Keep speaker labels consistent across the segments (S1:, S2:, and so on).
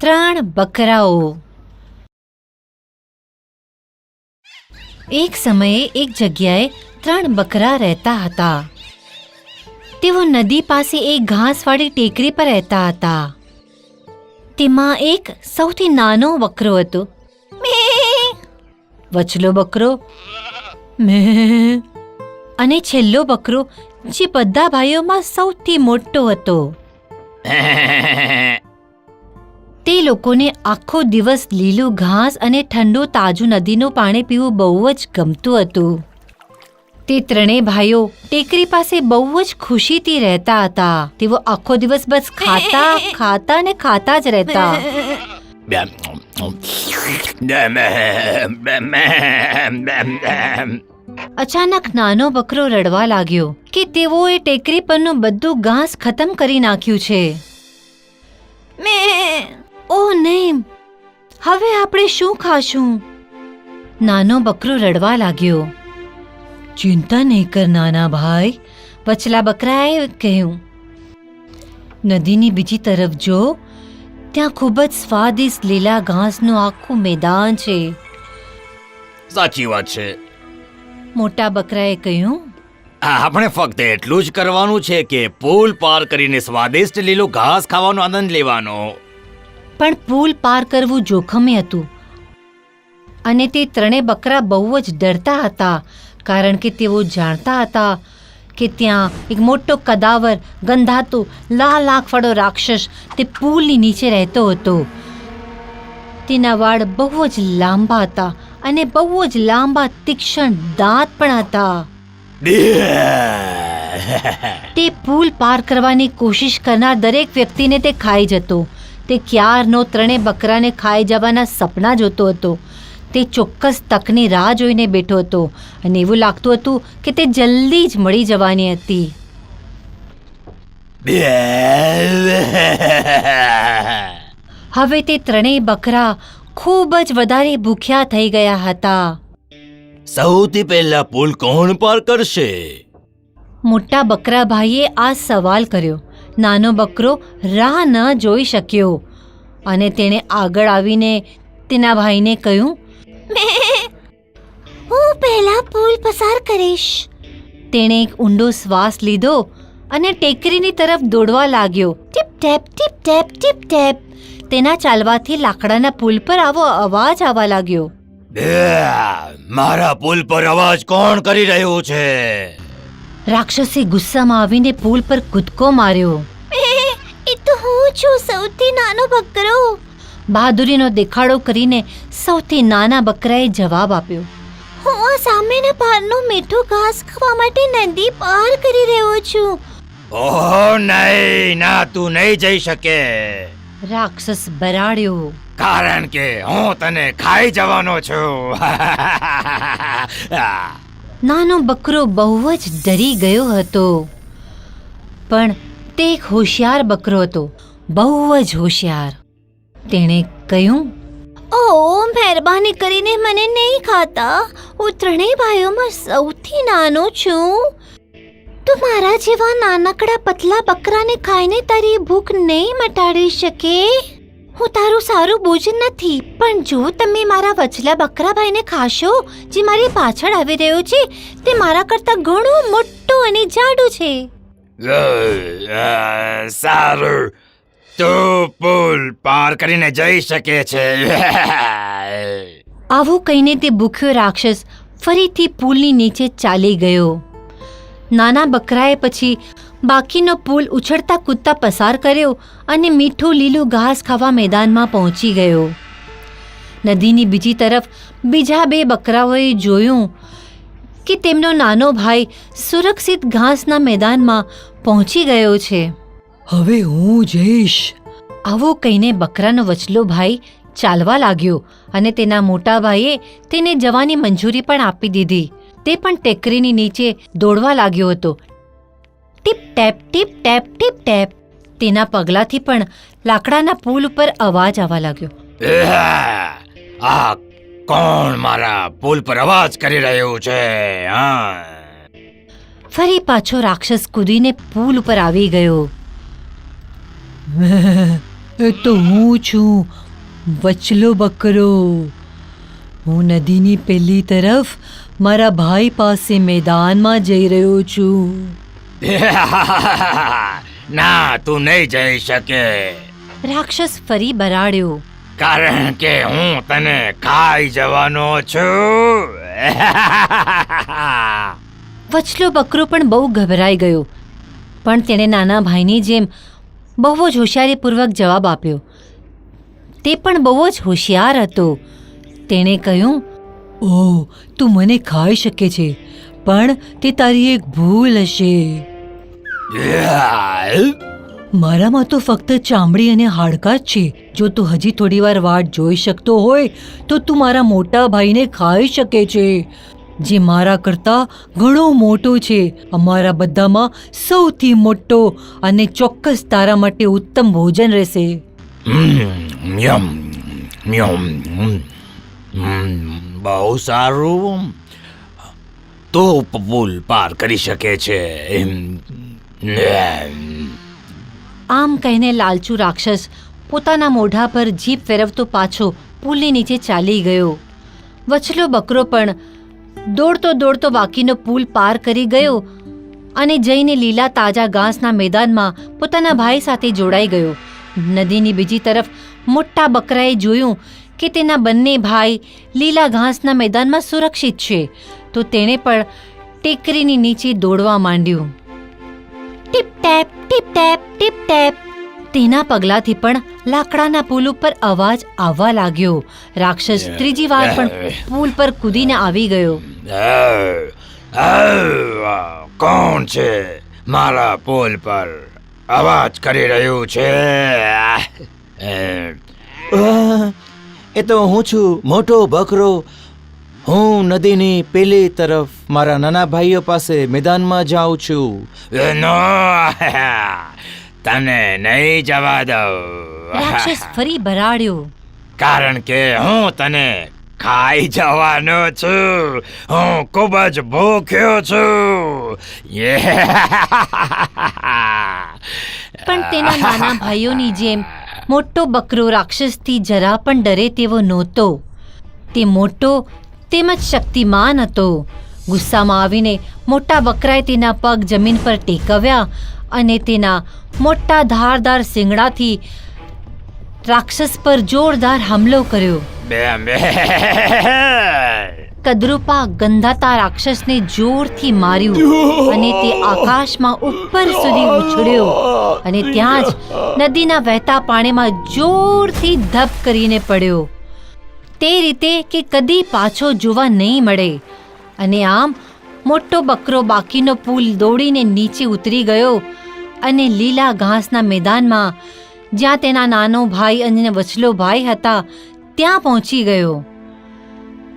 S1: 3 બકરાઓ. એક સમયે એક જગ્યાએ 3 બકરા રહેતા હતા. તેઓ નદી પાસે એક ઘાસવાળી ટેકરી પર રહેતા હતા. તેમાં એક સૌથી નાનો બકરો હતો. વચલો બકરો અને છેલ્લો બકરો જે બધા ભાઈઓમાં સૌથી મોટો હતો. તે લોકોને આખો દિવસ લીલું ઘાસ અને ઠંડુ તાજું નદીનું પાણી પીવું બહુ જ ગમતું હતું. તે 3 ભાઈઓ ટેકરી પાસે બહુ જ ખુશીથી રહેતા હતા. તેઓ આખો દિવસ બસ ખાતા ને ખાતા જ રહેતા. અચાનક નાનો બકરો રડવા લાગ્યો કે તેઓએ ટેકરી પરનું બધું ઘાસ ખતમ કરી નાખ્યું છે. ઓહ નહીં, હવે આપણે શું ખાશું? નાનો બકરો રડવા લાગ્યો. ચિંતા નહીં કર નાના ભાઈ, વચલા બકરાએ કહ્યું. નદીની બીજી તરફ જો, ત્યાં ખૂબ જ સ્વાદિષ્ટ લીલા ઘાસનું આખું મેદાન છે.
S2: સાચી વાત છે.
S1: મોટા બકરાએ કહ્યું.
S2: આપણે ફક્ત એટલું જ કરવાનું છે કે પુલ પાર કરીને સ્વાદિષ્ટ લીલું ઘાસ ખાવાનો આનંદ લેવાનો.
S1: પણ પુલ પાર કરવું જોખમી હતું અને તે 3 બકરા બહુ જ ડરતા હતા, કારણ કે તેઓ જાણતા હતા કે ત્યાં એક મોટો કદાવર, ગંધાતો, લાલ આંખવાળો રાક્ષસ તે પુલની નીચે રહેતો હતો. તેના વાળ બહુ જ લાંબા હતા અને બહુ જ લાંબા તીક્ષ્ણ દાંત પણ હતા. તે પુલ પાર કરવાની કોશિશ કરનાર દરેક વ્યક્તિને તે ખાઈ જતો. તે ક્યારનો 3 બકરાને ખાઈ જવાના સપના જોતો હતો. તે ચોક્કસ તકની રાહ જોઈને બેઠો હતો અને એવું લાગતું હતું કે તે જલ્દી જ મળી જવાની હતી. હવે તે 3 બકરા ખૂબ જ વધારે ભૂખ્યા થઈ ગયા હતા.
S2: સૌથી પહેલા પુલ કોણ પાર કરશે?
S1: મોટા બકરા ભાઈએ આ સવાલ કર્યો. નાનો બકરો રાહ ન જોઈ શક્યો અને તેણે આગળ આવીને તેના ભાઈને કહ્યું, હું પહેલા પુલ પસાર કરીશ. તેણે એક ઊંડો શ્વાસ લીધો અને ટેકરીની તરફ દોડવા લાગ્યો. Tip tap tip tap tip tap. તેના ચાલવાથી લાકડાના પુલ પર આવો અવાજ આવવા લાગ્યો.
S2: મારા પુલ પર અવાજ કોણ કરી રહ્યું છે?
S1: રાક્ષસે ગુસ્સામાં આવીને પુલ પર કૂદકો માર્યો. એ તો હું છું, સૌથી નાનો બકરો. બહાદુરીનો દેખાડો કરીને સૌથી નાના બકરાએ જવાબ આપ્યો, હું આ સામેના પારનું મીઠું ઘાસ ખાવા માટે નદી પાર કરી રહ્યો છું.
S2: ઓહ નહીં, ના, તું નહીં જઈ શકે.
S1: રાક્ષસ બરાડ્યો.
S2: કારણ કે હું તને ખાઈ જવાનો છું.
S1: નાનો બકરો બહુ જ ડરી ગયો હતો, પણ તે એક હોશિયાર બકરો હતો, બહુ જ હોશિયાર. તેણે કહ્યું, ઓહ, મહેરબાની કરીને મને નહીં ખાતા. હું 3 ભાઈઓમાં સૌથી નાનો છું. તું મારા જેવા નાનકડા પતલા બકરાને ખાઈને તારી ભૂખ નહીં મટાડી શકે. હું તારું સારું ભોજન નથી, પણ જો તમે મારા વચલા બકરા ભાઈને ખાશો, જે મારી પાછળ આવી રહ્યો છે, તે મારા કરતાં ઘણો મોટો અને જાડો છે.
S2: સારું, તું પુલ પાર કરીને જઈ શકે છે.
S1: આવું કહીને તે ભૂખ્યો રાક્ષસ ફરીથી પુલની નીચે ચાલી ગયો. નાના બકરાએ પછી બાકીનો પુલ ઉછળતા કૂદતા પસાર કર્યો અને મીઠું લીલું ઘાસ ખાવા મેદાનમાં પહોંચી ગયો. નદીની બીજી તરફ બીજા 2 બકરાઓએ જોયું કે તેમનો નાનો ભાઈ સુરક્ષિત ઘાસના મેદાનમાં પહોંચી ગયો છે. હવે હું જઈશ. આવું કહીને બકરાનો વચલો ભાઈ ચાલવા લાગ્યો અને તેના મોટા ભાઈએ તેને જવાની મંજૂરી પણ આપી દીધી. તે પણ ટેકરીની નીચે દોડવા લાગ્યો હતો. Tip tap tip tap tip tap. તેના પગલાથી પણ લાકડાના પુલ ઉપર અવાજ આવવા લાગ્યો.
S2: આ કોણ મારા પુલ પર અવાજ કરી રહ્યું છે?
S1: ફરી પાછો રાક્ષસ કૂદીને પુલ ઉપર આવી ગયો. એ તો હું છું, વચલો બકરો. હું નદીની પેલી તરફ મારા ભાઈ પાસે મેદાનમાં જઈ રહ્યો છું.
S2: ના, તું નહીં જઈ શકે,
S1: રાક્ષસ ફરી બરાડ્યો.
S2: કારણ કે હું તને ખાઈ જવાનો છું.
S1: વચલો બકરો પણ બહુ ગભરાઈ ગયો, પણ તેણે નાના ભાઈની જેમ બહુ જ હોશિયારીપૂર્વક જવાબ આપ્યો. તે પણ બહુ જ હોશિયાર હતો. તેણે કહ્યું, ઓહ, તું મને ખાઈ શકે છે, પણ તે તારી એક ભૂલ હશે. મારામાં તો ફક્ત ચામડી અને હાડકાં જ છે. જો તું હજી થોડી વાર વાટ જોઈ શકતો હોય તો તું મારા મોટા ભાઈને ખાઈ શકે છે, જે મારા કરતાં ઘણો મોટો છે. અમારા બધામાં સૌથી મોટો, અને ચોક્કસ તારા માટે ઉત્તમ ભોજન રહેશે.
S2: યમ યમ. બહુ સારું, તો પુલ પાર કરી શકે છે.
S1: આમ કહીને લાલચુ રાક્ષસ પોતાના મોઢા પર જીભ ફેરવતો પાછો પુલની નીચે ચાલી ગયો. વચલો બકરો પણ દોડતો દોડતો બાકીનો પુલ પાર કરી ગયો અને જઈને લીલા તાજા ઘાસના મેદાનમાં પોતાના ભાઈ સાથે જોડાઈ ગયો. નદીની બીજી તરફ મોટા બકરાએ જોયું કે તેના બંને ભાઈ લીલા ઘાસના મેદાનમાં સુરક્ષિત છે, તો તેણે પણ ટેકરીની નીચે દોડવા માંડ્યું. Tip tap tip tap tip tap. તેના પગલાથી પણ લાકડાના પુલ ઉપર અવાજ આવવા લાગ્યો. રાક્ષસ ત્રીજી વાર પણ પુલ પર કૂદીને આવી ગયો.
S2: કોણ છે મારા પુલ પર અવાજ કરી રહ્યું છે? એ તો હું છું, મોટો બકરો. હું નદીની પેલી તરફ મારા નાના ભાઈઓ પાસે મેદાનમાં જાઉં છું. તને નહીં જવા દઉં.
S1: રાક્ષસ ફરી બરાડ્યો.
S2: કારણ કે હું તને ખાઈ જવાનો છું. હું ખૂબ જ ભૂખ્યો છું.
S1: પણ તેના નાના ભાઈઓની જેમ મોટો બકરો રાક્ષસથી જરા પણ ડરે તેવો નહોતો. તે મોટો તેમજ શક્તિમાન હતો. ગુસ્સામાં આવીને મોટા બકરાએ તેના પગ જમીન પર ટેકવ્યા અને તેના મોટા ધારદાર શિંગડાથી રાક્ષસ પર જોરદાર હુમલો કર્યો. કદરૂપા ગંધાતા રાક્ષસને જોરથી માર્યું અને તે આકાશમાં ઉપર સુધી ઉછળ્યો અને ત્યાં જ નદીના વહેતા પાણીમાં જોરથી ધપ કરીને પડ્યો. તે રીતે કે કદી પાછો જોવા નહીં મળે. અને આમ મોટો બકરો બાકીનો પુલ દોડીને નીચે ઉતરી ગયો અને લીલા ઘાસના મેદાનમાં જ્યાં તેના નાનો ભાઈ અને વચલો ભાઈ હતા ત્યાં પહોંચી ગયો.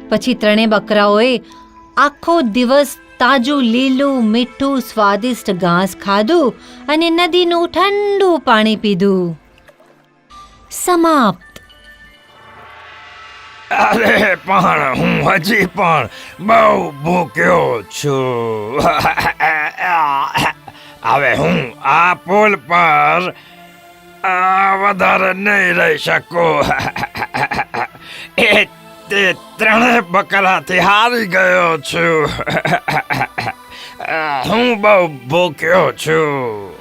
S1: પછી ત્રણેય બકરાઓએ આખો દિવસ તાજું લીલું મીઠું સ્વાદિષ્ટ ઘાસ ખાધું અને નદીનું ઠંડુ પાણી પીધું. સમાપ્ત.
S2: અરે પણ હું હજી પણ બહુ ભૂખ્યો છું. હવે હું આ પુલ પર વધારે નહીં રહી શકું. તે ત્રણેય બકરાથી હારી ગયો છું. હું બહુ ભૂખ્યો છું.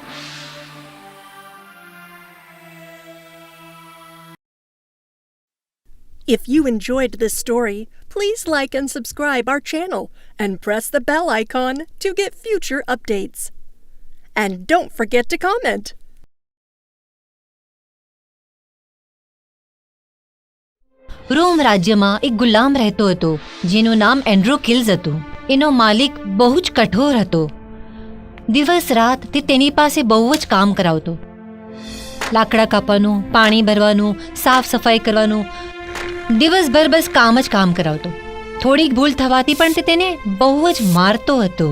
S3: If you enjoyed this story, please like and subscribe our channel and press the bell icon to get future updates. And don't forget to comment.
S1: રોમ રાજ્યમાં એક ગુલામ રહેતો હતો જેનું નામ એન્ડ્રોકિલ્સ હતું. એનો માલિક બહુ જ કઠોર હતો. દિવસ રાત તે તેની પાસે બહુ જ કામ કરાવતો. લાકડા કાપવાનું, પાણી ભરવાનું, સાફ સફાઈ કરવાનું, દિવસભર બસ કામ જ કામ કરાવતો. થોડીક ભૂલ થવાથી પણ તે તેને બહુ જ મારતો હતો.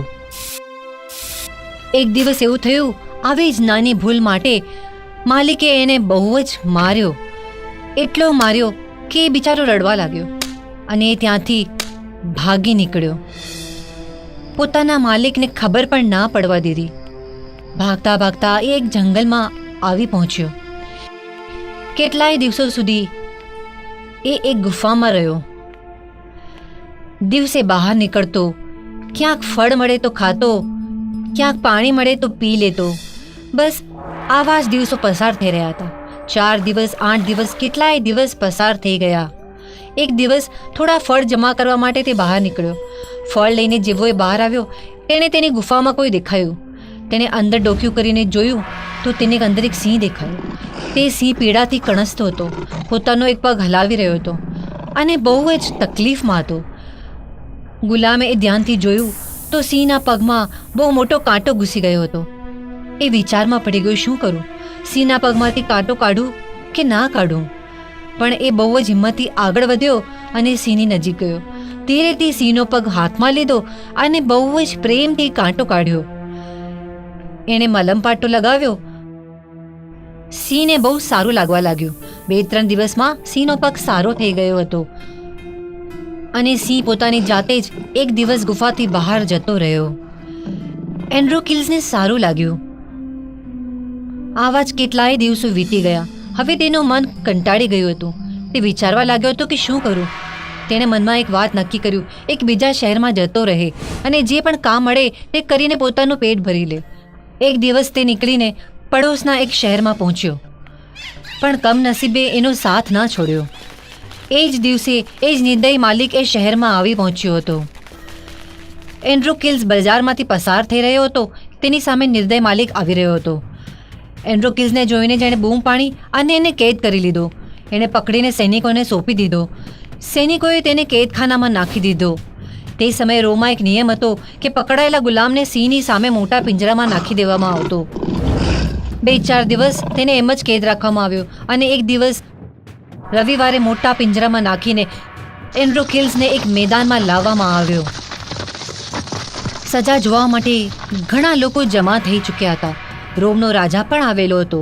S1: એક દિવસ એવું થયું, આવી જ નાની ભૂલ માટે માલિકે એને બહુ જ માર્યો. એટલો માર્યો કે એ બિચારો રડવા લાગ્યો અને એ ત્યાંથી ભાગી નીકળ્યો. પોતાના માલિકને ખબર પણ ના પડવા દીધી. ભાગતા ભાગતા એ એક જંગલમાં આવી પહોંચ્યો. કેટલાય દિવસો સુધી એ એક ગુફામાં રહ્યો. દિવસે બહાર નીકળતો, ક્યાંક ફળ મળે તો ખાતો, ક્યાંક પાણી મળે તો પી લેતો. બસ આવા જ દિવસો પસાર થઈ રહ્યા હતા. 4 દિવસ, 8 દિવસ, કેટલાય દિવસ પસાર થઈ ગયા. એક દિવસ થોડા ફળ જમા કરવા માટે તે બહાર નીકળ્યો. ફળ લઈને જેવો એ બહાર આવ્યો, તેણે તેની ગુફામાં કોઈ દેખાયું. તેણે અંદર ડોક્યું કરીને જોયું તો તેને અંદર એક સિંહ દેખાયો. તે સિંહ પીડાથી કણસતો હતો, પોતાનો એક પગ હલાવી રહ્યો હતો અને બહુ જ તકલીફમાં હતો. ગુલામે એ ધ્યાનથી જોયું તો સિંહના પગમાં બહુ મોટો કાંટો ઘૂસી ગયો હતો. એ વિચારમાં પડી ગયો, શું કરું? સિંહના પગમાંથી કાંટો કાઢું કે ના કાઢું? પણ એ બહુ જ હિંમતથી આગળ વધ્યો અને સિંહની નજીક ગયો. ધીરેથી સિંહનો પગ હાથમાં લીધો અને બહુ જ પ્રેમથી કાંટો કાઢ્યો. એણે મલમ પાટો લગાવ્યો. સિંહને બહુ સારું લાગવા લાગ્યું. 2-3 દિવસમાં સિંહનો પગ સારો થઈ ગયો હતો અને સિંહ પોતાની જાતે જ એક દિવસ ગુફાથી બહાર જતો રહ્યો. એન્ડ્રોકિલ્સને સારું લાગ્યું. આવા જ કેટલાય દિવસો વીતી ગયા. હવે તેનું મન કંટાળી ગયું હતું. તે વિચારવા લાગ્યો હતો કે શું કરું. તેણે મનમાં એક વાત નક્કી કર્યું, એક બીજા શહેરમાં જતો રહે અને જે પણ કામ મળે તે કરીને પોતાનું પેટ ભરી લે. એક દિવસ તે નીકળીને પડોશના એક શહેરમાં પહોંચ્યો, પણ કમનસીબે એનો સાથ ના છોડ્યો. એ જ દિવસે એ જ નિર્દય માલિક એ શહેરમાં આવી પહોંચ્યો હતો. એન્ડ્રોકિલ્સ બજારમાંથી પસાર થઈ રહ્યો હતો. તેની સામે નિર્દય માલિક આવી રહ્યો હતો. એન્ડ્રોકિલ્સને જોઈને જેણે બૂમ પાડી અને એને કેદ કરી લીધો. એણે પકડીને સૈનિકોને સોંપી દીધો. સૈનિકોએ તેને કેદખાનામાં નાખી દીધો. તે સમયે રોમમાં એક નિયમ હતો કે પકડાયેલા ગુલામને સિંહની સામે મોટા પિંજરામાં નાખી દેવામાં આવતો. 2-4 દિવસ તેને એમ જ કેદ રાખવામાં આવ્યો અને એક દિવસ રવિવારે મોટા પિંજરામાં નાખીને એન્ડ્રોકિલ્સને એક મેદાનમાં લાવવામાં આવ્યો. સજા જોવા માટે ઘણા લોકો જમા થઈ ચૂક્યા હતા. રોમનો રાજા પણ આવેલો હતો.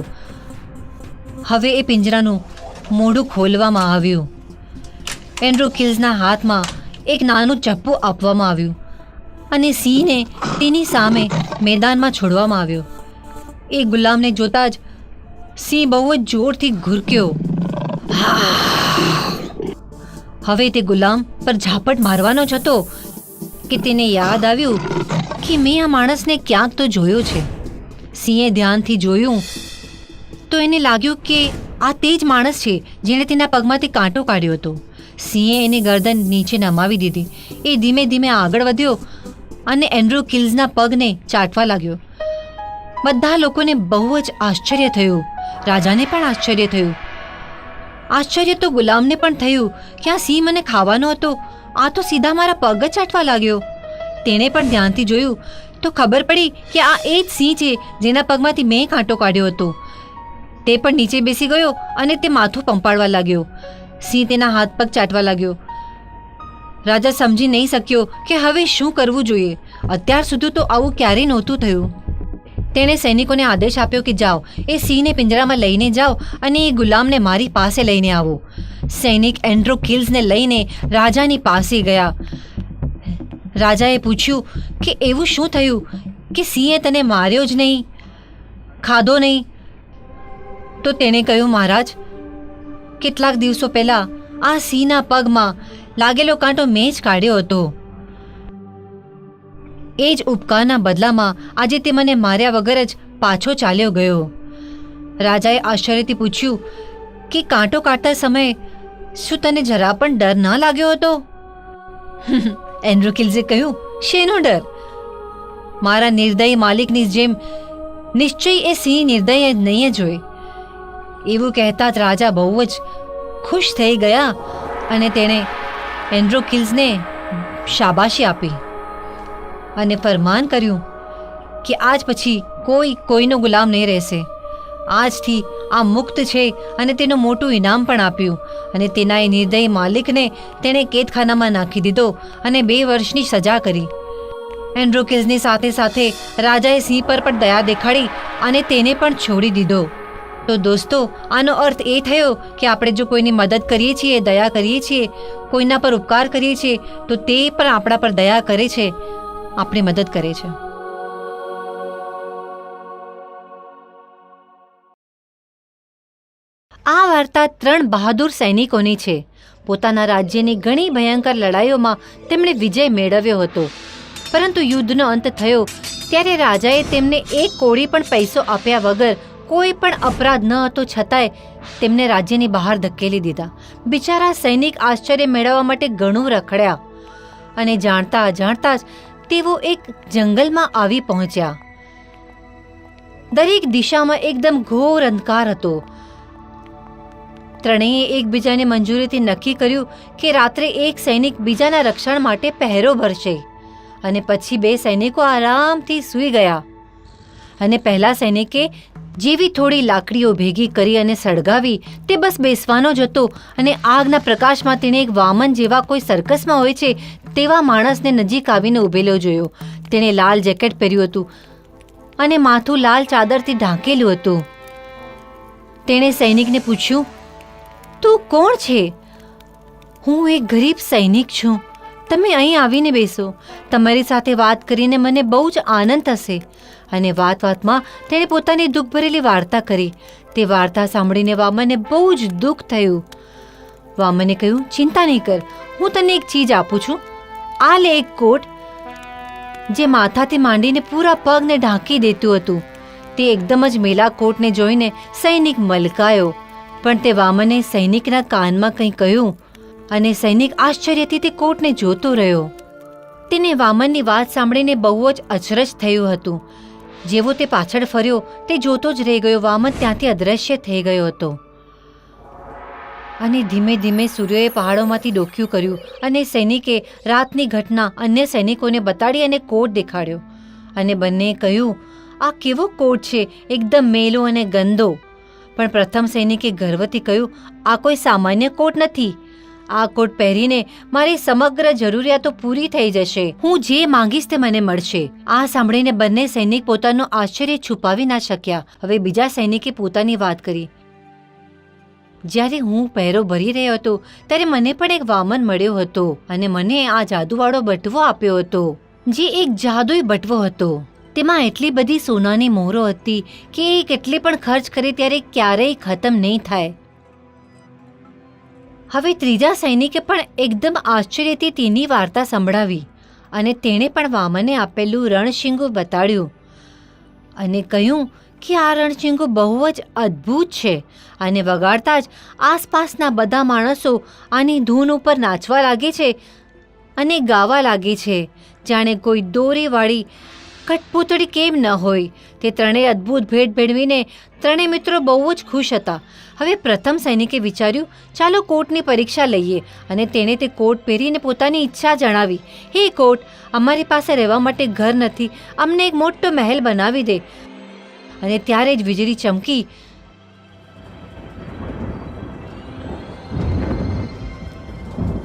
S1: હવે એ પિંજરાનું મોઢું ખોલવામાં આવ્યું. એન્ડ્રોકિલ્સના હાથમાં એક નાનું ચપ્પુ આપવામાં આવ્યું અને સિંહને તેની સામે મેદાનમાં છોડવામાં આવ્યો. એ ગુલામને જોતા જ સિંહ બહુ જ જોરથી ઘૂરક્યો. હવે તે ગુલામ પર ઝાપટ મારવાનો જ હતો કે તેને યાદ આવ્યું કે મેં આ માણસને ક્યાંક તો જોયો છે. સિંહે ધ્યાનથી જોયું તો એને લાગ્યું કે આ તે જ માણસ છે જેણે તેના પગમાંથી કાંટો કાઢ્યો હતો. સિંહે એની ગરદન નીચે નમાવી દીધી. એ ધીમે ધીમે આગળ વધ્યો અને એન્ડ્રોકિલ્સના પગને ચાટવા લાગ્યો. બધા લોકોને બહુ જ આશ્ચર્ય થયું. રાજાને પણ આશ્ચર્ય થયું. આશ્ચર્ય તો ગુલામને પણ થયું કે આ સિંહ મને ખાવાનો હતો, આ તો સીધા મારા પગ જ ચાટવા લાગ્યો. તેણે પણ ધ્યાનથી જોયું તો ખબર પડી કે આ એ જ સિંહ છે જેના પગમાંથી મેં કાંટો કાઢ્યો હતો. તે પણ નીચે બેસી ગયો અને તે માથું પંપાડવા લાગ્યો. સિંહ તેના હાથ પગ ચાટવા લાગ્યો. રાજા સમજી નહીં શક્યો કે હવે શું કરવું જોઈએ. અત્યાર સુધી તો આવું ક્યારેય નહોતું થયું. તેણે સૈનિકોને આદેશ આપ્યો કે જાઓ, એ સિંહને પિંજરામાં લઈને જાઓ અને એ ગુલામને મારી પાસે લઈને આવો. સૈનિક એન્ડ્રોકિલ્સને લઈને રાજાની પાસે ગયા. રાજાએ પૂછ્યું કે એવું શું થયું કે સિંહે તને માર્યો જ નહીં, ખાધો નહીં? તો તેણે કહ્યું, મહારાજ, કેટલાક દિવસો પહેલાં આ સિંહના પગમાં લાગેલો કાંટો મેં જ કાઢ્યો હતો. એ જ ઉપકારના બદલામાં આજે તે મને માર્યા વગર જ પાછો ચાલ્યો ગયો. રાજાએ આશ્ચર્યથી પૂછ્યું કે કાંટો કાઢતા સમયે શું તને જરા પણ ડર ના લાગ્યો હતો? એન્ડ્રોકિલ્સે કહ્યું, શેનો ડર? મારા નિર્દયી માલિકની જેમ નિશ્ચય એ સિંહ નિર્દય નહીં જ હોય. એવું કહેતા જ રાજા બહુ જ ખુશ થઈ ગયા અને તેણે એન્ડ્રોકિલ્સને શાબાશી આપી અને ફરમાન કર્યું કે આજ પછી કોઈનો ગુલામ નહીં રહેશે. આજથી આ મુક્ત છે અને તેનું મોટું ઇનામ પણ આપ્યું અને તેના એ નિર્દયી માલિકને તેણે કેદખાનામાં નાખી દીધો અને 2 વર્ષની સજા કરી. એન્ડ્રોકિલ્સની સાથે સાથે રાજાએ સિંહ પર પણ દયા દેખાડી અને તેને પણ છોડી દીધો. તો દોસ્તો, આનો અર્થ એ થયો કે આપણે જો કોઈની મદદ કરીએ છીએ, દયા કરીએ છીએ, કોઈના પર ઉપકાર કરીએ છીએ તો તે પણ આપણા પર દયા કરે છે, આપણી મદદ કરે છે. આ વાર્તા 3 બહાદુર સૈનિકોની છે. પોતાના રાજ્યની ઘણી ભયંકર લડાઈઓમાં તેમણે વિજય મેળવ્યો હતો, પરંતુ યુદ્ધનો અંત થયો ત્યારે રાજાએ તેમને એક કોડી પણ પૈસો આપ્યા વગર, કોઈ પણ અપરાધ ન હતો છતાંય તેમને રાજ્યની બહાર ધકેલી દીધા. બિચારા સૈનિક આશ્ચર્ય મેળવવા માટે ઘણું રખડ્યા અને જાણતા અજાણતા જ તેઓ એક જંગલમાં આવી પહોંચ્યા. દરેક દિશામાં એકદમ ઘોર અંધકાર હતો. ત્રણેય એકબીજાની મંજૂરીથી નક્કી કર્યું કે રાત્રે એક સૈનિક બીજાના રક્ષણ માટે પહેરો ભરશે અને પછી 2 સૈનિકો આરામથી સૂઈ ગયા. અને પહેલા સૈનિકે જેવી થોડી લાકડીઓ ભેગી કરી અને સળગાવી તે બસ બેસવાનો જ હતો અને આગના પ્રકાશમાં તેણે એક વામન જેવા કોઈ સર્કસમાં હોય છે તેવા માણસને નજીક આવીને ઊભેલો જોયો. તેણે લાલ જેકેટ પહેર્યું હતું અને માથું લાલ ચાદરથી ઢાંકેલું હતું. તેણે સૈનિકને પૂછ્યું, તું કોણ છે? હું એક ગરીબ સૈનિક છું. તમે અહીં આવીને બેસો. તમારી સાથે વાત કરીને મને બહુ જ આનંદ થશે. અને વાતમાં તેણે પોતાની દુઃખભરેલી વાર્તા કરી. તે વાર્તા સાંભળીને વામનને બહુ જ દુઃખ થયું. વામને કહ્યું, ચિંતા નહીં કર, હું તને એક ચીજ આપું છું. આ લે એક કોટ જે માથાથી માંડીને પૂરા પગને ઢાંકી દેતું હતું. તે એકદમ જ મેલા કોટને જોઈને સૈનિક મલકાયો, પણ તે વામને સૈનિકના કાનમાં કંઈ કહ્યું અને સૈનિક આશ્ચર્યથી તે કોટને જોતો રહ્યો. તેને વામનની વાત સાંભળીને બહુ જ અચરજ થયું હતું. જેવો તે પાછળ ફર્યો તે જોતો જ રહી ગયો. વામન ત્યાંથી અદૃશ્ય થઈ ગયો હતો અને ધીમે ધીમે સૂર્યએ પહાડોમાંથી ડોક્યું કર્યું અને સૈનિકે રાતની ઘટના અન્ય સૈનિકોને બતાડી અને કોટ દેખાડ્યો. અને બંનેએ કહ્યું, આ કેવો કોટ છે, એકદમ મેલો અને ગંદો. પણ પ્રથમ સૈનિકે ગર્વથી કહ્યું, આ કોઈ સામાન્ય કોટ નથી. આ કોટ પહેરીને મારી સમગ્ર જરૂરિયાતો પૂરી થઈ જશે. હું જે માંગીશ તે મને મળશે. આ સાંભળીને બંને સૈનિક પોતાનું આશ્ચર્ય છુપાવી ના શક્યા. હવે બીજા સૈનિકે પોતાની વાત કરી, જ્યારે હું પહેરો ભરી રહ્યો હતો ત્યારે મને પણ એક વામન મળ્યો હતો અને મને આ જાદુવાળો બટવો આપ્યો હતો, જે એક જાદુઈ બટવો હતો. તેમાં એટલી બધી સોનાની મોહરો હતી કે એ કેટલી પણ ખર્ચ કરે ત્યારે ક્યારેય ખતમ નહીં થાય. હવે ત્રીજા સૈનિકે પણ એકદમ આશ્ચર્યથી તેની વાર્તા સંભળાવી અને તેણે પણ વામને આપેલું રણશીંગું બતાડ્યું અને કહ્યું કે આ રણશીંગું બહુ જ અદ્ભુત છે. અને વગાડતા જ આસપાસના બધા માણસો આની ધૂન ઉપર નાચવા લાગે છે અને ગાવા લાગે છે, જાણે કોઈ દોરીવાળી કઠપૂતળી કેમ ન હોય. તે ત્રણેય અદ્ભુત ભેટ ભેળવીને ત્રણેય મિત્રો બહુ જ ખુશ હતા. હવે પ્રથમ સૈનિકે વિચાર્યું, ચાલો કોટની પરીક્ષા લઈએ. અને તેણે તે કોટ પહેરીને પોતાની ઈચ્છા જણાવી, હે કોટ, અમારી પાસે રહેવા માટે ઘર નથી, અમને એક મોટો મહેલ બનાવી દે. અને ત્યારે જ વીજળી ચમકી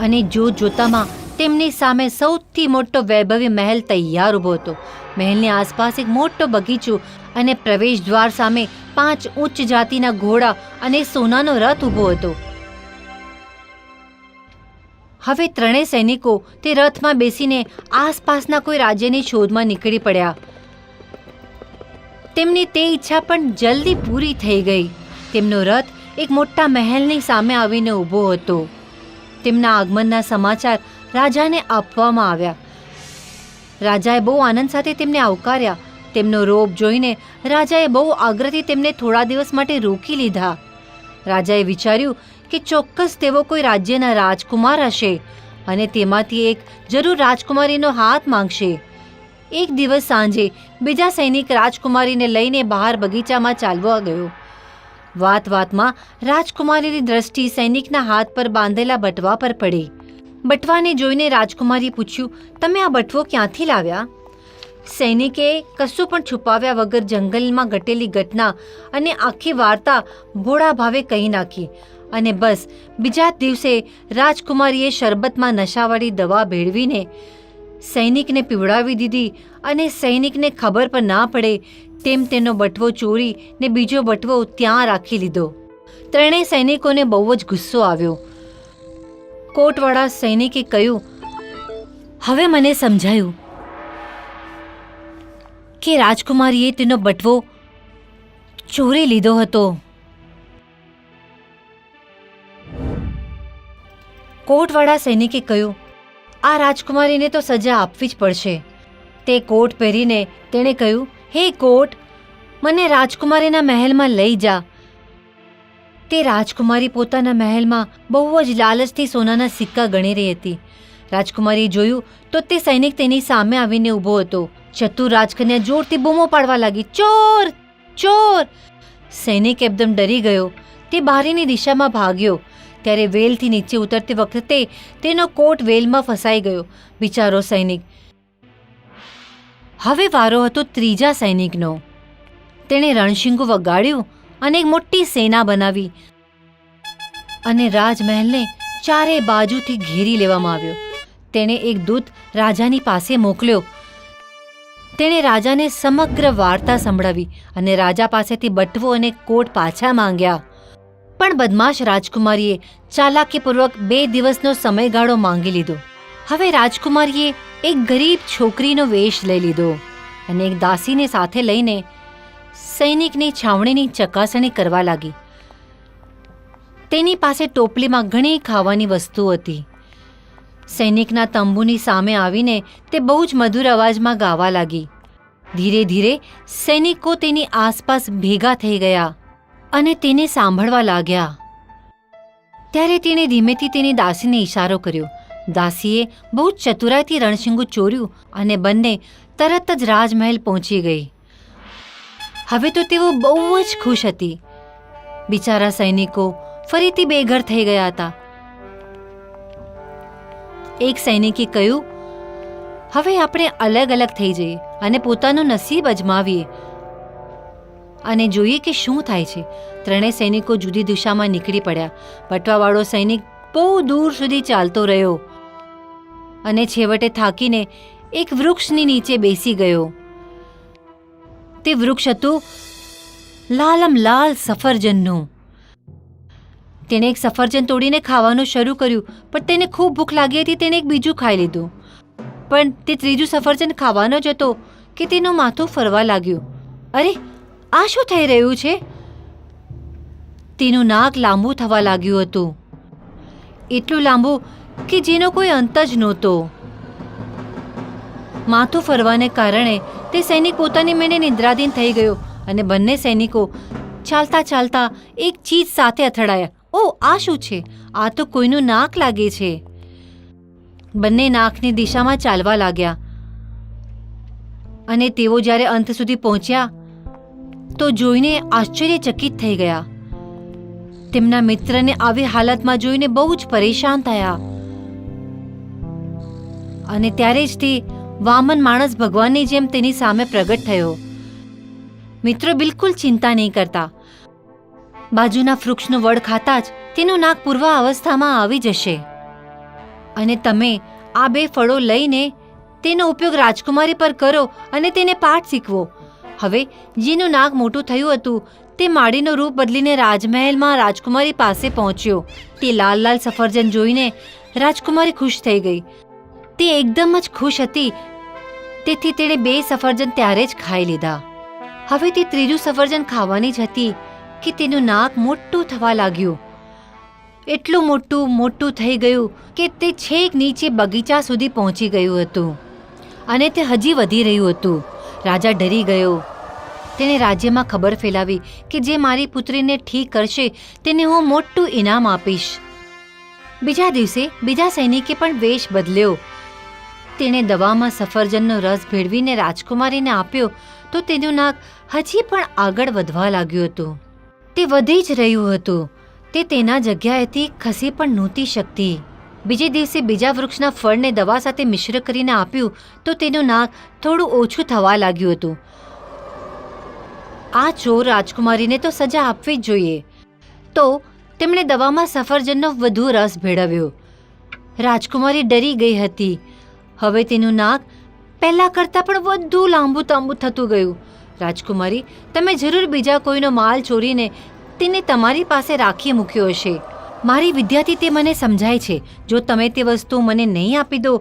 S1: અને જોતામાં તેમની સામે સૌથી મોટો વૈભવી મહેલ તૈયાર ઊભો હતો. મહેલની આસપાસ એક મોટો બગીચો અને પ્રવેશ દ્વાર સામે 5 ઉચ્ચ જાતિના ઘોડા અને સોનાનો રથ ઊભો હતો. હવે ત્રણેય સૈનિકો તે રથમાં બેસીને આસપાસના કોઈ રાજ્યની શોધમાં નીકળી પડ્યા. તેમની તે ઈચ્છા પણ જલ્દી પૂરી થઈ ગઈ. તેમનો રથ એક મોટા મહેલની સામે આવીને ઊભો હતો. તેમના આગમનના સમાચાર રાજાને આપવામાં આવ્યા. રાજાએ બહુ આનંદ સાથે તેમને આવકાર્યા. તેમનો રોબ જોઈને રાજાએ બહુ આગ્રહથી તેમને થોડા દિવસ માટે રોકી લીધા. રાજાએ વિચાર્યું કે ચોક્કસ તેઓ કોઈ રાજ્યના રાજકુમાર હશે અને તેમાંથી એક જરૂર રાજકુમારીનો હાથ માંગશે. એક દિવસ સાંજે બીજા સૈનિક રાજકુમારીને લઈને બહાર બગીચામાં ચાલવા ગયો. વાતમાં રાજકુમારીની દ્રષ્ટિ સૈનિકના હાથ પર બાંધેલા બટવા પર પડી. બટવાને જોઈને રાજકુમારીએ પૂછ્યું, તમે આ બટવો ક્યાંથી લાવ્યા? સૈનિકે કશું પણ છુપાવ્યા વગર જંગલમાં ઘટેલી ઘટના અને આખી વાર્તા ભોળા ભાવે કહી નાખી. અને બસ બીજા દિવસે રાજકુમારીએ શરબતમાં નશાવાળી દવા ભેળવીને સૈનિકને પીવડાવી દીધી અને સૈનિકને ખબર પણ ના પડે તેમ તેનો બટવો ચોરી ને બીજો બટવો ત્યાં રાખી લીધો. ત્રણેય સૈનિકોને બહુ જ ગુસ્સો આવ્યો. કોટવાળા સૈનિકે કહ્યું, હવે મને સમજાયું કે રાજકુમારીએ તેનો બટવો ચોરી લીધો હતો. કોટવાળા સૈનિકે કહ્યું, આ રાજકુમારીને તો સજા આપવી જ પડશે. તે કોટ પહેરીને તેણે કહ્યું, હે કોટ, મને રાજકુમારીના મહેલમાં લઈ જા. તે રાજકુમારી પોતાના મહેલમાં બહુ જ લાલચથી સોનાના સિક્કા ગણી રહી હતી. રાજકુમારીએ જોયું તો તે સૈનિક તેની સામે આવીને ઊભો હતો. ચતુર રાજકન્યા જોરથી બૂમો પાડવા લાગી, ચોર, ચોર! સૈનિક એકદમ ડરી ગયો. તે બારીની દિશામાં ભાગ્યો. ત્યારે વેલથી નીચે ઉતરતી વખતે તેનો કોટ વેલમાં ફસાઈ ગયો. બિચારો સૈનિક. હવે વારો હતો ત્રીજા સૈનિકનો. તેણે રણશીંગું વગાડ્યું અને એક મોટી સેના બનાવી અને રાજમહેલને ચારે બાજુથી ઘેરી લેવામાં આવ્યો. તેણે એક દૂત રાજાની પાસે મોકલ્યો. તેણે રાજાને સમગ્ર વાર્તા સંભળાવી અને રાજા પાસેથી બટવો અને કોટ પાછા માંગ્યા. પણ બદમાશ રાજકુમારીએ ચાલાકીપૂર્વક 2 દિવસનો સમયગાળો માંગી લીધો. હવે રાજકુમારીએ એક ગરીબ છોકરીનો વેશ લઈ લીધો અને એક દાસીને સાથે લઈને સૈનિકની છાવણીની ચકાસણી કરવા લાગી. તેની પાસે ટોપલીમાં ઘણી ખાવાની વસ્તુ હતી. સૈનિકના તંબુની સામે આવીને તે બહુ જ મધુર અવાજમાં ગાવા લાગી. ધીરે ધીરે સૈનિકો તેની આસપાસ ભેગા થઈ ગયા અને તેને સાંભળવા લાગ્યા. ત્યારે તેણે ધીમેથી તેની દાસીને ઈશારો કર્યો. દાસીએ બહુ જ ચતુરાઈથી રણશીંગું ચોર્યું અને બંને તરત જ રાજમહેલ પહોંચી ગઈ. હવે તો તેઓ બહુ જ ખુશ હતી. બિચારા સૈનિકો ફરીથી બેઘર થઈ ગયા હતા. એક સૈનિકે કહ્યું, હવે આપણે અલગ અલગ થઈ જઈએ અને પોતાનું નસીબ અજમાવીએ અને જોઈએ કે શું થાય છે. ત્રણેય સૈનિકો જુદી દિશામાં નીકળી પડ્યા. બટવાવાળો સૈનિક બહુ દૂર સુધી ચાલતો રહ્યો અને છેવટે થાકીને એક વૃક્ષની નીચે બેસી ગયો. તે વૃક્ષ હતું લાલમ લાલ સફરજનનું. તેણે એક સફરજન તોડીને ખાવાનું શરૂ કર્યું, પણ તેને ખૂબ ભૂખ લાગી હતી. તેણે એક બીજું ખાઈ લીધું, પણ તે ત્રીજું સફરજન ખાવાનો જ હતો કે તેનું માથું ફરવા લાગ્યું. અરે, આ શું થઈ રહ્યું છે? તેનું નાક લાંબુ થવા લાગ્યું હતું, એટલું લાંબુ કે જેનો કોઈ અંત જ નહોતો. માથું ફરવાને કારણે તે સૈનિક પોતાની મેળે નિદ્રાધીન થઈ ગયો અને બંને સૈનિકો ચાલતા ચાલતા એક ચીજ સાથે અથડાયા. ઓ, આ શું છે? આ તો કોઈનું નાક લાગે છે. બંને નાકની દિશામાં ચાલવા લાગ્યા અને તેઓ જ્યારે અંત સુધી પહોંચ્યા તો જોઈને આશ્ચર્યચકિત થઈ ગયા. તેમના મિત્રને આવી હાલતમાં જોઈને બહુ જ પરેશાન થયા અને ત્યારે જ તે વામન માણસ ભગવાનની જેમ તેની સામે પ્રગટ થયો. મિત્રો બિલકુલ ચિંતા નહીં કરતા. બાજુના વૃક્ષનું વડ ખાતા જ તેનું નાક પૂર્વ અવસ્થામાં આવી જશે અને તમે આ 2 ફળો લઈને તેનો ઉપયોગ રાજકુમારી પર કરો અને તેને પાઠ શીખવો. હવે જેનું નાક મોટું થયું હતું તે માળીનું રૂપ બદલીને રાજમહેલમાં રાજકુમારી પાસે પહોંચ્યો. તે લાલ લાલ સફરજન જોઈને રાજકુમારી ખુશ થઈ ગઈ. તે એકદમ જ ખુશ હતી, તેથી તેણે 2 સફરજન ત્યારે જ ખાઈ લીધા. હવે તે ત્રીજું સફરજન ખાવાની જ હતી કે તેનું નાક મોટું થવા લાગ્યું. એટલું મોટું થઈ ગયું કે તે છેક નીચે બગીચા સુધી પહોંચી ગયું હતું અને તે હજી વધી રહ્યું હતું. રાજા ડરી ગયો. તેણે રાજ્યમાં ખબર ફેલાવી કે જે મારી પુત્રીને ઠીક કરશે તેને હું મોટું ઇનામ આપીશ. બીજા દિવસે બીજા સૈનિકે પણ વેશ બદલ્યો. તેણે દવામાં સફરજનનો રસ ભેળવીને રાજકુમારીને આપ્યો તો તેનું નાક હજી પણ આગળ વધવા લાગ્યું હતું. તે વધી જ રહ્યું હતું. તે તેના જગ્યાએથી ખસી પણ નહોતી શકતી. બીજે દિવસે બીજા વૃક્ષના ફળને દવા સાથે મિશ્ર કરીને આપ્યું તો તેનું નાક થોડું ઓછું થવા લાગ્યું હતું. આ ચોર રાજકુમારીને તો સજા આપવી જ જોઈએ. તો તેમણે દવામાં સફરજનનો વધુ રસ ભેળવ્યો. રાજકુમારી ડરી ગઈ હતી. હવે તેનું નાક પહેલા કરતાં પણ વધુ લાંબુ થતું ગયું. રાજકુમારી, તમે જરૂર બીજા કોઈનો માલ ચોરીને તેને તમારી પાસે રાખી મૂક્યો હશે. મારી વિદ્યાથી તે મને સમજાય છે. જો તમે તે વસ્તુ મને નહીં આપી દો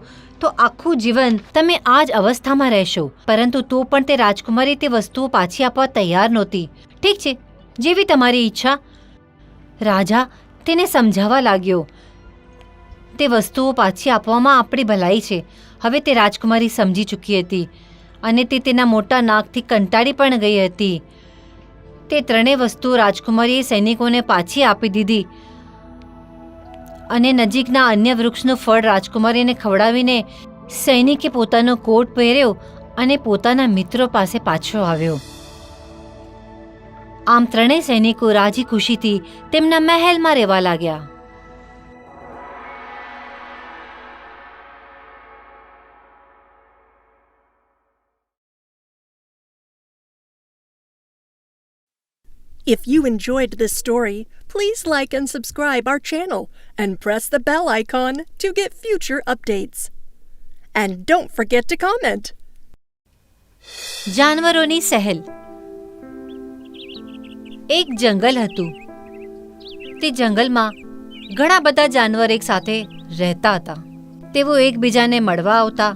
S1: તો આખું જીવન તમે આ જ અવસ્થામાં રહેશો. પરંતુ તો પણ તે રાજકુમારી તે વસ્તુઓ પાછી આપવા તૈયાર નહોતી. ઠીક છે, જેવી તમારી ઈચ્છા. રાજા તેને સમજાવવા લાગ્યો. તે વસ્તુઓ પાછી આપવામાં આપણી ભલાઈ છે. હવે તે રાજકુમારી સમજી ચૂકી હતી અને તે તેના મોટા નાકથી કંટાળી પણ ગઈ હતી. તે ત્રણેય વસ્તુઓ રાજકુમારીએ સૈનિકોને પાછી આપી દીધી અને નજીકના અન્ય વૃક્ષનું ફળ રાજકુમારીને ખવડાવીને સૈનિકે પોતાનો કોટ પહેર્યો અને પોતાના મિત્રો પાસે પાછો આવ્યો. આમ ત્રણેય સૈનિકો રાજી ખુશીથી તેમના મહેલમાં રહેવા લાગ્યા.
S3: If you enjoyed this story, please like and subscribe our channel and press the bell icon to get future updates. And don't forget to comment.
S1: જાનવરોની સહેલ. એક જંગલ હતું. તે જંગલમાં ઘણા બધા જાનવર એક સાથે રહેતા હતા. તેઓ એકબીજાને મળવા આવતા,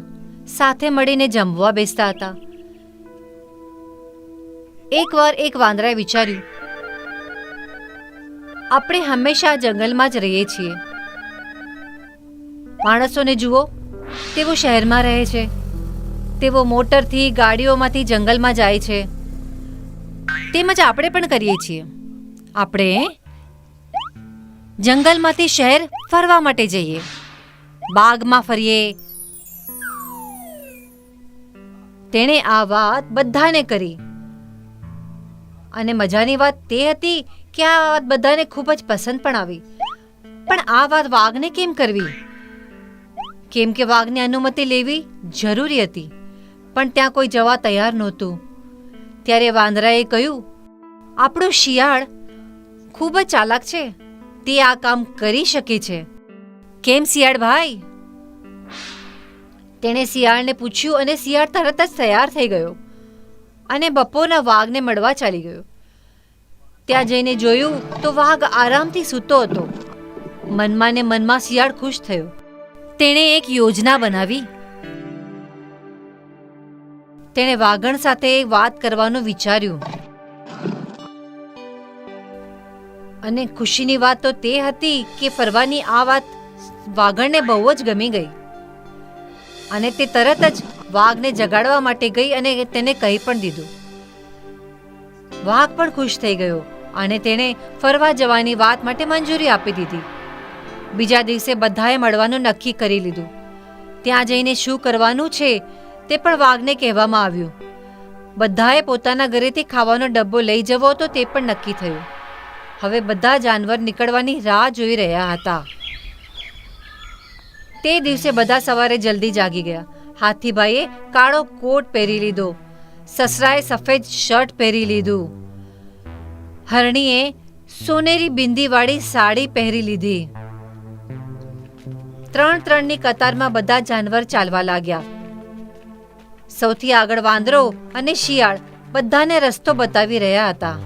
S1: સાથે મળીને જમવા બેસતા હતા. એકવાર એક વાંદરાએ વિચાર્યું, આપણે હંમેશા જંગલમાં જ રહીએ છીએ. માણસોને જુઓ, તેઓ શહેરમાં રહે છે. તેઓ મોટરથી, ગાડીઓમાંથી જંગલમાં જાય છે. તેમ જ આપણે પણ કરીએ છીએ. આપણે જંગલમાંથી શહેર ફરવા માટે જઈએ, બાગમાં ફરીએ. તેણે આ વાત બધાને કરી અને મજાની વાત તે હતી કે આ વાત બધાને ખૂબ જ પસંદ પણ આવી. પણ આ વાત વાઘને કેમ કરવી? કેમ કે વાઘની અનુમતિ લેવી જરૂરી હતી, પણ ત્યાં કોઈ જવા તૈયાર નહોતું. ત્યારે વાંદરાએ કહ્યું, આપણો શિયાળ ખૂબ જ ચાલાક છે, તે આ કામ કરી શકે છે. કેમ શિયાળ ભાઈ? તેણે શિયાળને પૂછ્યું અને શિયાળ તરત જ તૈયાર થઈ ગયો અને બપોરના વાઘને મળવા ચાલી ગયો. ત્યાં જઈને જોયું તો વાઘ આરામથી સૂતો હતો. મનમાં ને મનમાં શિયાળ ખુશ થયો. તેણે એક યોજના બનાવી. તેણે વાઘણ સાથે વાત કરવાનું વિચાર્યું અને ખુશીની વાત તો તે હતી કે ફરવાની આ વાત વાઘણને બહુ જ ગમી ગઈ અને તે તરત જ વાઘને જગાડવા માટે ગઈ અને તેને કહી પણ દીધું. વાઘ પણ ખુશ થઈ ગયો અને તેણે ફરવા જવાની વાત માટે મંજૂરી આપી દીધી. બીજા દિવસે બધાએ મળવાનું નક્કી કરી લીધું. ત્યાં જઈને શું કરવાનું છે તે પણ વાઘને કહેવામાં આવ્યું. બધાએ પોતાના ઘરેથી ખાવાનો ડબ્બો લઈ જવો હતો તે પણ નક્કી થયું. હવે બધા જાનવર નીકળવાની રાહ જોઈ રહ્યા હતા. તે દિવસે બધા સવારે જલ્દી જાગી ગયા. હાથીભાઈએ કાળો કોટ પહેરી લીધો. સસરાએ સફેદ શર્ટ પહેરી લીધું. હરણીએ સોનેરી બિંદીવાળી સાડી પહેરી લીધી. ત્રણની કતારમાં બધા જાનવર ચાલવા લાગ્યા. સૌથી આગળ વાંદરો અને શિયાળ બધાને રસ્તો બતાવી રહ્યા હતા.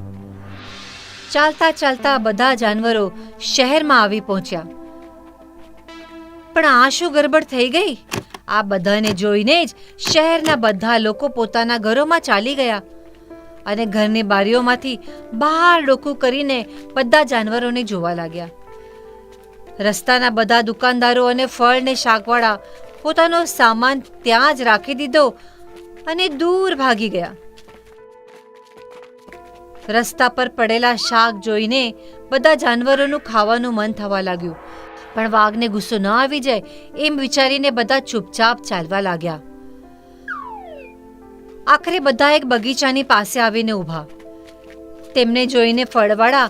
S1: ચાલતા ચાલતા બધા જાનવરો શહેરમાં આવી પહોંચ્યા. પણ આ શું ગરબડ થઈ ગઈ? આ બધાને જોઈને જ શહેરના બધા લોકો પોતાના ઘરોમાં ચાલી ગયા અને ઘરની બારીઓમાંથી બહાર ડોકું કરીને બધા જાનવરોને જોવા લાગ્યા. રસ્તાના બધા દુકાનદારો અને ફળ ને શાકવાળા પોતાનો સામાન ત્યાં જ રાખી દીધો અને દૂર ભાગી ગયા. રસ્તા પર પડેલા શાક જોઈને બધા જાનવરોનું ખાવાનું મન થવા લાગ્યું. પણ વાઘને ગુસ્સો ન આવી જાય એમ વિચારીને બધા ચૂપચાપ ચાલવા લાગ્યા. આખરે બધા એક બગીચાની પાસે આવીને ઊભા. તેમને જોઈને ફળવાળા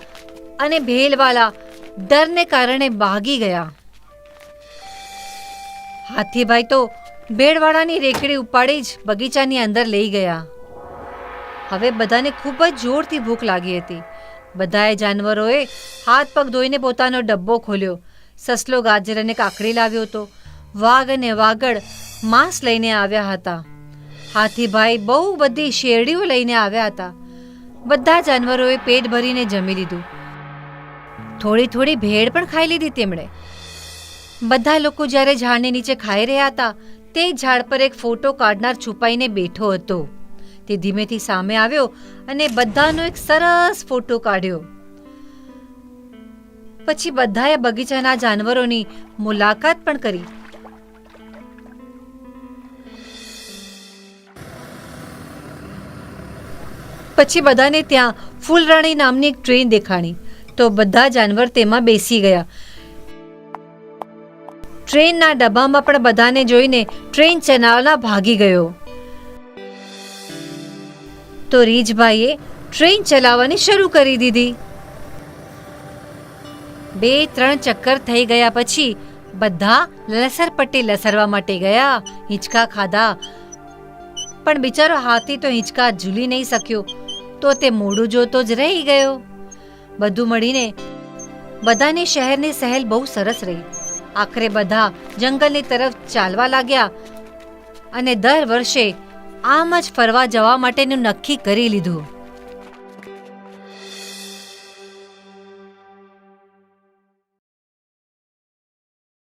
S1: અને ભેલવાળા ડરને કારણે ભાગી ગયા. હાથીભાઈ તો ભેળવાળાની રેકડી ઉપાડી જ બગીચાની અંદર લઈ ગયા. હવે બધાને ખૂબ જ જોરથી ભૂખ લાગી હતી. બધાએ જાનવરોએ હાથ પગ ધોઈને પોતાનો ડબ્બો ખોલ્યો. સસલો ગાજર અને કાકડી લાવ્યો હતો. વાઘ અને વાગડ માંસ લઈને આવ્યા હતા. હાથીભાઈ બહુ બધી શેરડીઓ લઈને આવ્યા હતા. બધા જાનવરોએ પેટ ભરીને જમી લીધું. થોડી થોડી ભેળ પણ ખાઈ લીધી તેમણે. બધા લોકો જ્યારે ઝાડની નીચે ખાઈ રહ્યા હતા તે ઝાડ પર એક ફોટો કાઢનાર છુપાઈને બેઠો હતો. તે ધીમેથી સામે આવ્યો અને બધાનો એક સરસ ફોટો કાઢ્યો. પછી બધાએ બગીચાના જાનવરોની મુલાકાત પણ કરી. પછી બધાને ત્યાં ફૂલરાણી નામની એક ટ્રેન દેખાણી, તો બધા જાનવર તેમાં બેસી ગયા. ટ્રેનના ડબ્બામાં પણ બધાને જોઈને ટ્રેન ચલાવનાર ભાગી ગયો. તો રીંછભાઈએ ટ્રેન ચલાવવાની શરૂ કરી દીધી. 2-3 ચક્કર થઈ ગયા પછી બધા લસરપટ્ટી લસરવા માટે ગયા, હિંચકા ખાધા. પણ બિચારો હાથી તો હિંચકા ઝૂલી નહીં શક્યો, તો તે મોઢું જોતો જ રહી ગયો. બધું મળીને બધાની શહેરની સહેલ બહુ સરસ રહી. આખરે બધા જંગલની તરફ ચાલવા લાગ્યા અને દર વર્ષે આમ જ ફરવા જવા માટેનું નક્કી કરી લીધું.